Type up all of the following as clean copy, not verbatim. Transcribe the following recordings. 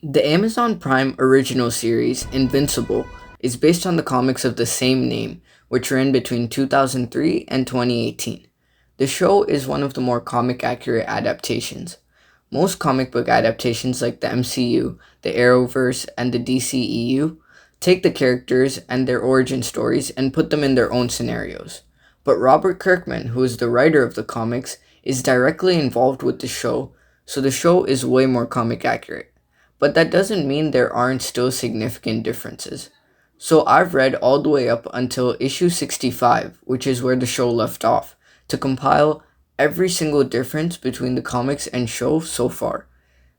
The Amazon Prime original series, Invincible, is based on the comics of the same name, which ran between 2003 and 2018. The show is one of the more comic accurate adaptations. Most comic book adaptations, like the MCU, the Arrowverse, and the DCEU, take the characters and their origin stories and put them in their own scenarios. But Robert Kirkman, who is the writer of the comics, is directly involved with the show, so the show is way more comic accurate. But that doesn't mean there aren't still significant differences. So I've read all the way up until issue 65, which is where the show left off, to compile every single difference between the comics and show so far.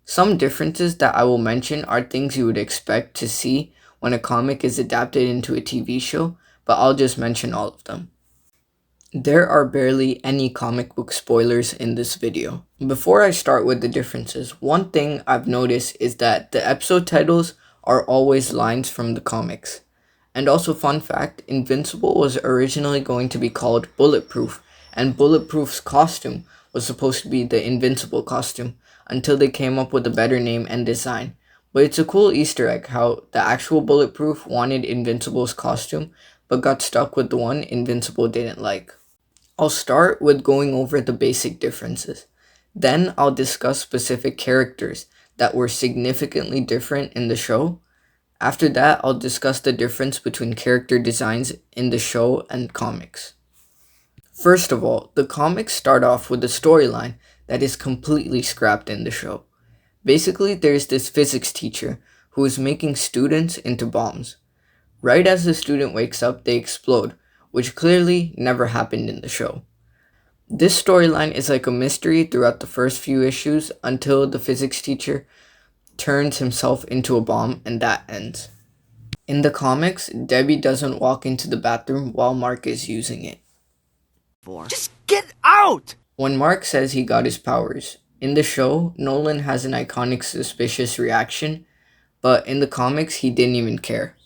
Some differences that I will mention are things you would expect to see when a comic is adapted into a TV show, but I'll just mention all of them. There are barely any comic book spoilers in this video. Before I start with the differences, one thing I've noticed is that the episode titles are always lines from the comics. And also, fun fact, Invincible was originally going to be called Bulletproof, and Bulletproof's costume was supposed to be the Invincible costume until they came up with a better name and design. But it's a cool Easter egg how the actual Bulletproof wanted Invincible's costume, but got stuck with the one Invincible didn't like. I'll start with going over the basic differences. Then I'll discuss specific characters that were significantly different in the show. After that, I'll discuss the difference between character designs in the show and comics. First of all, the comics start off with a storyline that is completely scrapped in the show. Basically, there's this physics teacher who is making students into bombs. Right as the student wakes up, they explode, which clearly never happened in the show. This storyline is like a mystery throughout the first few issues until the physics teacher turns himself into a bomb, and that ends. In the comics, Debbie doesn't walk into the bathroom while Mark is using it. Just get out! When Mark says he got his powers, in the show, Nolan has an iconic suspicious reaction, but in the comics, he didn't even care.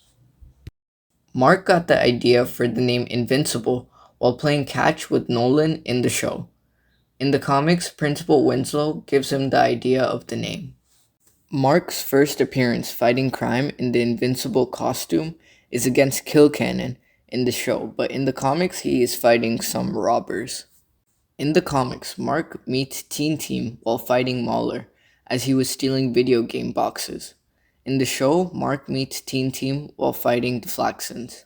Mark got the idea for the name Invincible while playing catch with Nolan in the show. In the comics, Principal Winslow gives him the idea of the name. Mark's first appearance fighting crime in the Invincible costume is against Kilcannon in the show, but in the comics he is fighting some robbers. In the comics, Mark meets Teen Team while fighting Mahler, as he was stealing video game boxes. In the show, Mark meets Teen Team while fighting the Flaxons.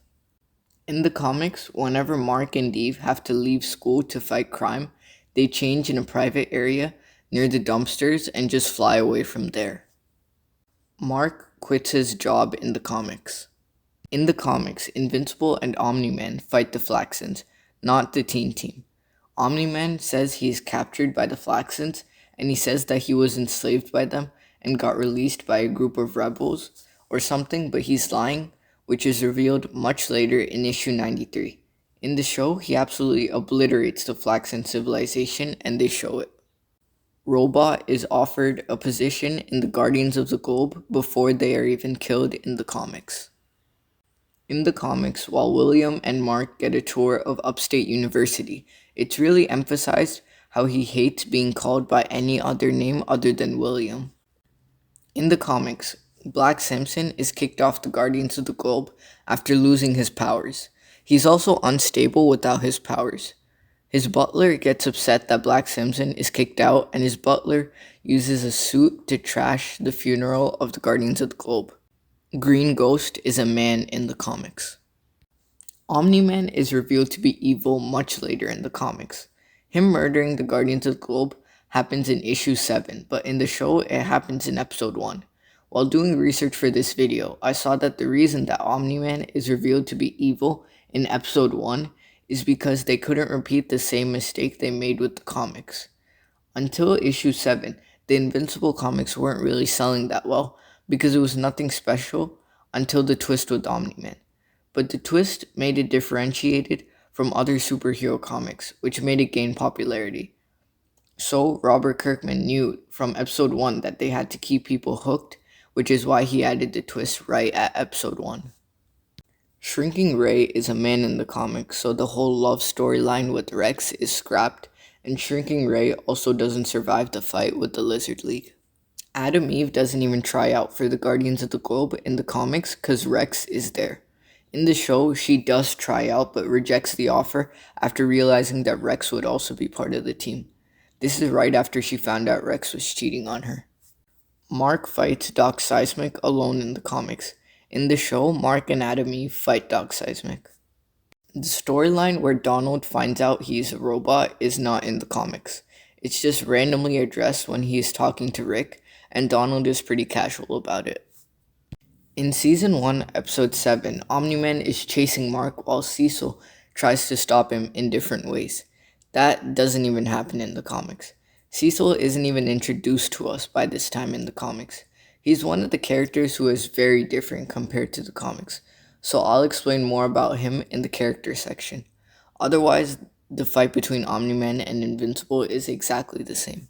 In the comics, whenever Mark and Eve have to leave school to fight crime, they change in a private area near the dumpsters and just fly away from there. Mark quits his job in the comics. In the comics, Invincible and Omni-Man fight the Flaxons, not the Teen Team. Omni-Man says he is captured by the Flaxons, and he says that he was enslaved by them and got released by a group of rebels or something, but he's lying, which is revealed much later in issue 93. In the show, he absolutely obliterates the Flaxon civilization, and they show it. Robot is offered a position in the Guardians of the Globe before they are even killed in the comics. In the comics, while William and Mark get a tour of Upstate University, it's really emphasized how he hates being called by any other name other than William. In the comics, Black Simpson is kicked off the Guardians of the Globe after losing his powers. He's also unstable without his powers. His butler gets upset that Black Simpson is kicked out, and his butler uses a suit to trash the funeral of the Guardians of the Globe. Green Ghost is a man in the comics. Omni-Man is revealed to be evil much later in the comics. Him murdering the Guardians of the Globe happens in issue 7, but in the show it happens in episode 1. While doing research for this video, I saw that the reason that Omni-Man is revealed to be evil in episode 1 is because they couldn't repeat the same mistake they made with the comics. Until issue 7, the Invincible comics weren't really selling that well because it was nothing special until the twist with Omni-Man. But the twist made it differentiated from other superhero comics, which made it gain popularity. So Robert Kirkman knew from episode 1 that they had to keep people hooked, which is why he added the twist right at episode 1. Shrinking Ray is a man in the comics, so the whole love storyline with Rex is scrapped, and Shrinking Ray also doesn't survive the fight with the Lizard League. Adam Eve doesn't even try out for the Guardians of the Globe in the comics because Rex is there. In the show, she does try out but rejects the offer after realizing that Rex would also be part of the team. This is right after she found out Rex was cheating on her. Mark fights Doc Seismic alone in the comics. In the show, Mark and Adam Eve fight Doc Seismic. The storyline where Donald finds out he's a robot is not in the comics. It's just randomly addressed when he is talking to Rick, and Donald is pretty casual about it. In Season 1, Episode 7, Omni-Man is chasing Mark while Cecil tries to stop him in different ways. That doesn't even happen in the comics. Cecil isn't even introduced to us by this time in the comics. He's one of the characters who is very different compared to the comics, so I'll explain more about him in the character section. Otherwise, the fight between Omni-Man and Invincible is exactly the same.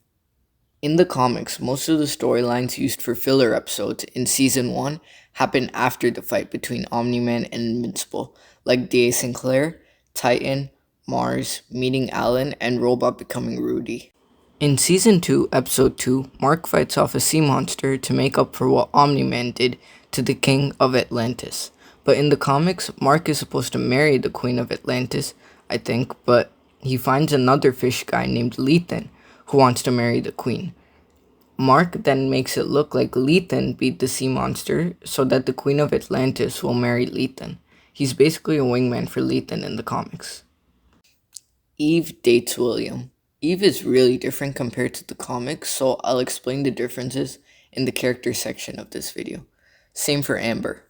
In the comics, most of the storylines used for filler episodes in Season 1 happen after the fight between Omni-Man and Invincible, like D.A. Sinclair, Titan, Mars, meeting Alan, and Robot becoming Rudy. In Season 2, Episode 2, Mark fights off a sea monster to make up for what Omni-Man did to the King of Atlantis. But in the comics, Mark is supposed to marry the Queen of Atlantis, I think, but he finds another fish guy named Lethan who wants to marry the Queen. Mark then makes it look like Lethan beat the sea monster so that the Queen of Atlantis will marry Lethan. He's basically a wingman for Lethan in the comics. Eve dates William. Eve is really different compared to the comics, so I'll explain the differences in the character section of this video. Same for Amber.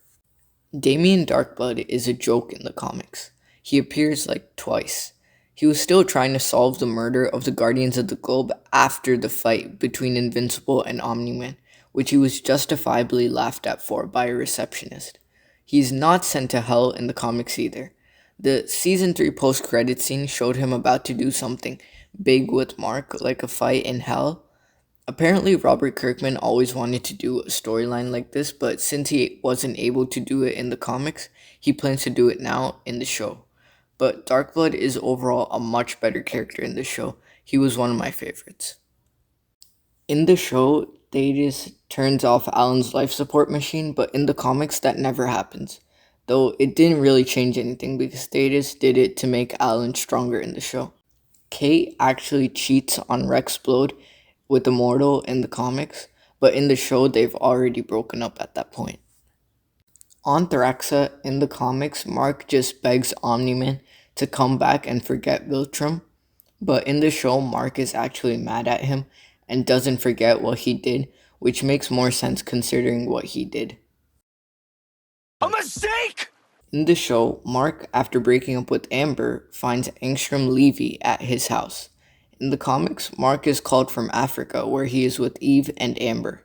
Damien Darkblood is a joke in the comics. He appears like twice. He was still trying to solve the murder of the Guardians of the Globe after the fight between Invincible and Omni-Man, which he was justifiably laughed at for by a receptionist. He's not sent to hell in the comics either. The Season 3 post-credit scene showed him about to do something big with Mark, like a fight in hell. Apparently, Robert Kirkman always wanted to do a storyline like this, but since he wasn't able to do it in the comics, he plans to do it now in the show. But Darkblood is overall a much better character in the show. He was one of my favorites. In the show, Thetis turns off Alan's life support machine, but in the comics that never happens. Though it didn't really change anything because Thetis did it to make Alan stronger in the show. Kate actually cheats on Rex Blode with Immortal in the comics, but in the show they've already broken up at that point. On Thraxa, in the comics, Mark just begs Omni-Man to come back and forget Viltrum, but in the show, Mark is actually mad at him and doesn't forget what he did, which makes more sense considering what he did. A mistake! In the show, Mark, after breaking up with Amber, finds Angstrom Levy at his house. In the comics, Mark is called from Africa, where he is with Eve and Amber.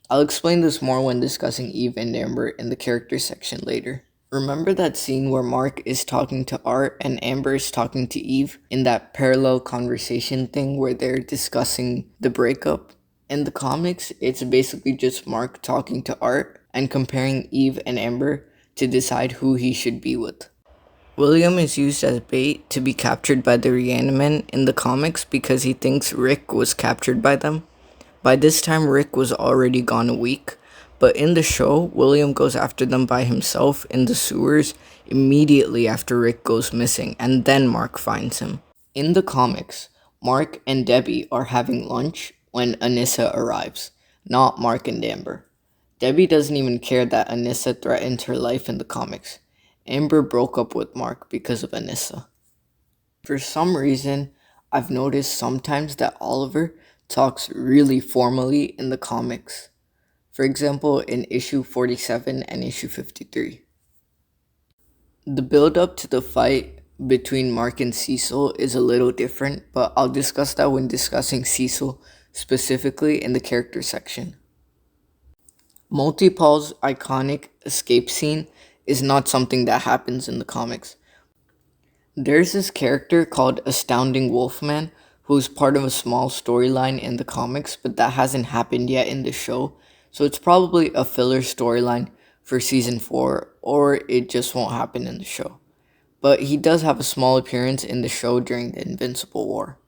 I'll explain this more when discussing Eve and Amber in the character section later. Remember that scene where Mark is talking to Art and Amber is talking to Eve in that parallel conversation thing where they're discussing the breakup? In the comics, it's basically just Mark talking to Art and comparing Eve and Amber to decide who he should be with. William is used as bait to be captured by the Reanimen in the comics because he thinks Rick was captured by them. By this time, Rick was already gone a week, but in the show, William goes after them by himself in the sewers immediately after Rick goes missing, and then Mark finds him. In the comics, Mark and Debbie are having lunch when Anissa arrives, not Mark and Amber. Debbie doesn't even care that Anissa threatened her life in the comics. Amber broke up with Mark because of Anissa. For some reason, I've noticed sometimes that Oliver talks really formally in the comics. For example, in issue 47 and issue 53. The build up to the fight between Mark and Cecil is a little different, but I'll discuss that when discussing Cecil specifically in the character section. Multipol's iconic escape scene is not something that happens in the comics. There's this character called Astounding Wolfman who's part of a small storyline in the comics, but that hasn't happened yet in the show, so it's probably a filler storyline for season 4, or it just won't happen in the show. But he does have a small appearance in the show during the Invincible War.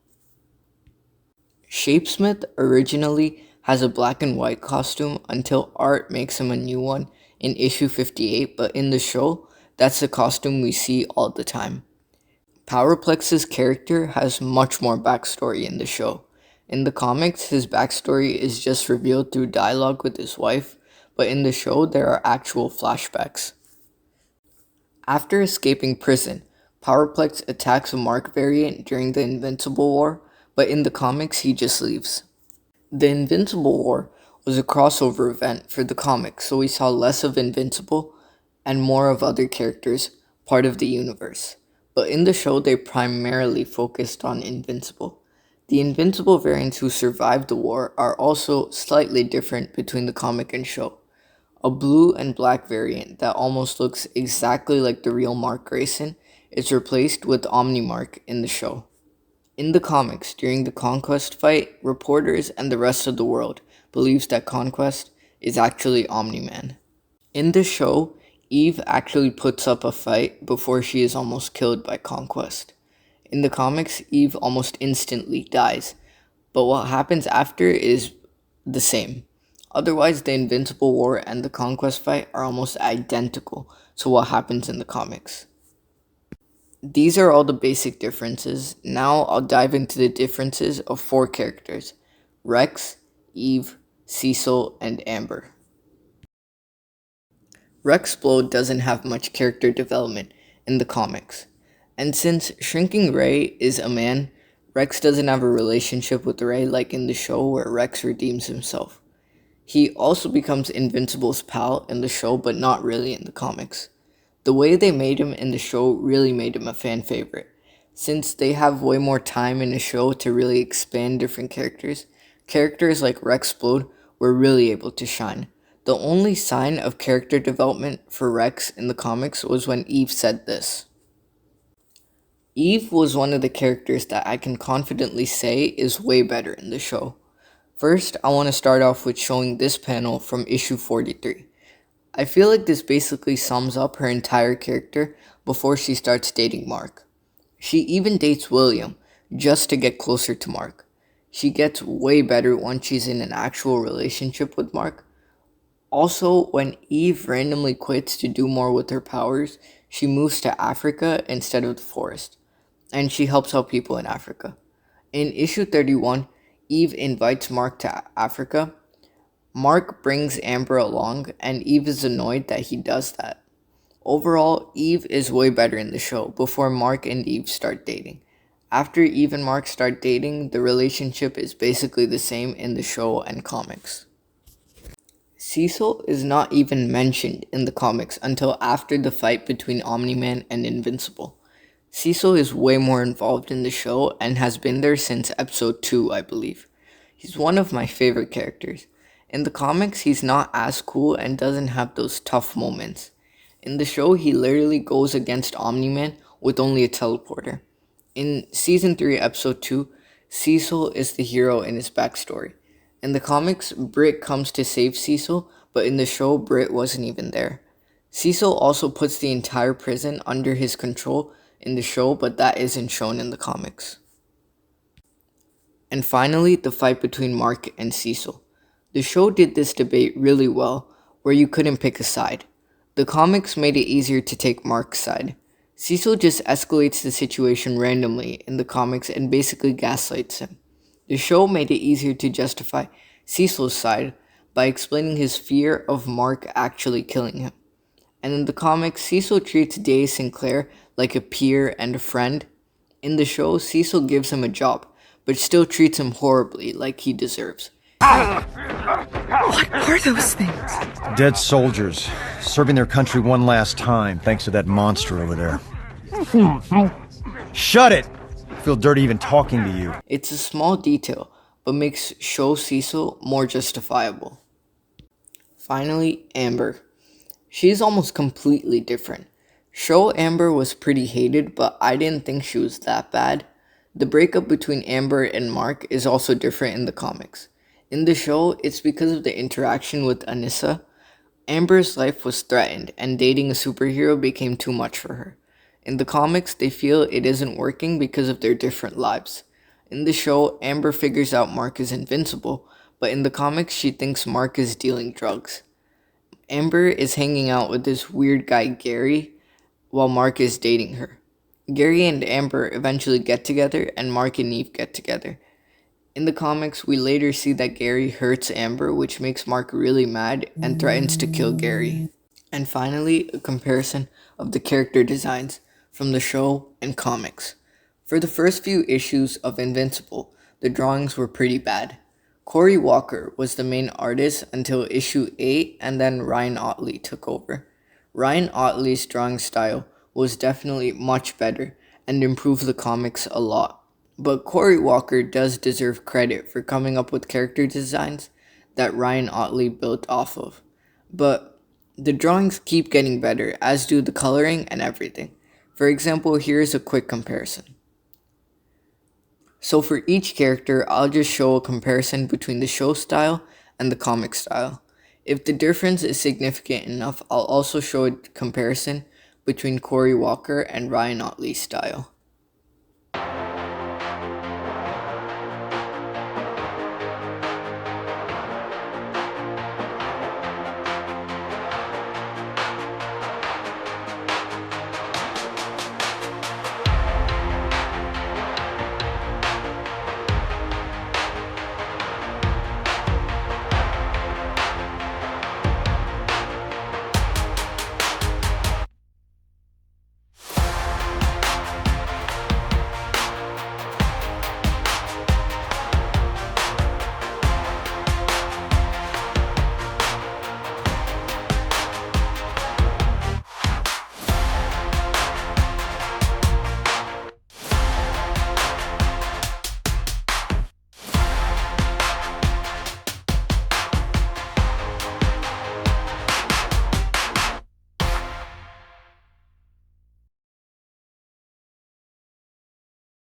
Shapesmith originally has a black and white costume until Art makes him a new one in issue 58, but in the show, that's the costume we see all the time. Powerplex's character has much more backstory in the show. In the comics, his backstory is just revealed through dialogue with his wife, but in the show, there are actual flashbacks. After escaping prison, Powerplex attacks a Mark variant during the Invincible War, but in the comics, he just leaves. The Invincible War was a crossover event for the comics, so we saw less of Invincible and more of other characters, part of the universe. But in the show, they primarily focused on Invincible. The Invincible variants who survived the war are also slightly different between the comic and show. A blue and black variant that almost looks exactly like the real Mark Grayson is replaced with Omnimark in the show. In the comics, during the Conquest fight, reporters and the rest of the world believes that Conquest is actually Omni-Man. In the show, Eve actually puts up a fight before she is almost killed by Conquest. In the comics, Eve almost instantly dies, but what happens after is the same. Otherwise, the Invincible War and the Conquest fight are almost identical to what happens in the comics. These are all the basic differences. Now I'll dive into the differences of four characters: Rex, Eve, Cecil, and Amber. Rex Blow doesn't have much character development in the comics. And since Shrinking Ray is a man, Rex doesn't have a relationship with Ray like in the show where Rex redeems himself. He also becomes Invincible's pal in the show, but not really in the comics. The way they made him in the show really made him a fan favorite. Since they have way more time in the show to really expand different characters, characters like Rex Splode were really able to shine. The only sign of character development for Rex in the comics was when Eve said this. Eve was one of the characters that I can confidently say is way better in the show. First, I want to start off with showing this panel from issue 43. I feel like this basically sums up her entire character before she starts dating Mark. She even dates William just to get closer to Mark. She gets way better once she's in an actual relationship with Mark. Also, when Eve randomly quits to do more with her powers, she moves to Africa instead of the forest, and she helps out people in Africa. In issue 31, Eve invites Mark to Africa. Mark brings Amber along, and Eve is annoyed that he does that. Overall, Eve is way better in the show before Mark and Eve start dating. After Eve and Mark start dating, the relationship is basically the same in the show and comics. Cecil is not even mentioned in the comics until after the fight between Omni-Man and Invincible. Cecil is way more involved in the show and has been there since episode 2, I believe. He's one of my favorite characters. In the comics, he's not as cool and doesn't have those tough moments. In the show, he literally goes against Omni-Man with only a teleporter. In Season 3, Episode 2, Cecil is the hero in his backstory. In the comics, Britt comes to save Cecil, but in the show, Britt wasn't even there. Cecil also puts the entire prison under his control in the show, but that isn't shown in the comics. And finally, the fight between Mark and Cecil. The show did this debate really well, where you couldn't pick a side. The comics made it easier to take Mark's side. Cecil just escalates the situation randomly in the comics and basically gaslights him. The show made it easier to justify Cecil's side by explaining his fear of Mark actually killing him. And in the comics, Cecil treats Day Sinclair like a peer and a friend. In the show, Cecil gives him a job, but still treats him horribly like he deserves. What are those things? Dead soldiers, serving their country one last time, thanks to that monster over there. Shut it! I feel dirty even talking to you. It's a small detail, but makes show Cecil more justifiable. Finally, Amber. She's almost completely different. Show Amber was pretty hated, but I didn't think she was that bad. The breakup between Amber and Mark is also different in the comics. In the show, it's because of the interaction with Anissa. Amber's life was threatened, and dating a superhero became too much for her. In the comics, they feel it isn't working because of their different lives. In the show, Amber figures out Mark is invincible, but in the comics, she thinks Mark is dealing drugs. Amber is hanging out with this weird guy, Gary, while Mark is dating her. Gary and Amber eventually get together, and Mark and Eve get together. In the comics, we later see that Gary hurts Amber, which makes Mark really mad and threatens to kill Gary. And finally, a comparison of the character designs from the show and comics. For the first few issues of Invincible, the drawings were pretty bad. Cory Walker was the main artist until issue 8, and then Ryan Ottley took over. Ryan Ottley's drawing style was definitely much better and improved the comics a lot. But Cory Walker does deserve credit for coming up with character designs that Ryan Ottley built off of. But the drawings keep getting better, as do the coloring and everything. For example, here's a quick comparison. So for each character, I'll just show a comparison between the show style and the comic style. If the difference is significant enough, I'll also show a comparison between Cory Walker and Ryan Ottley's style.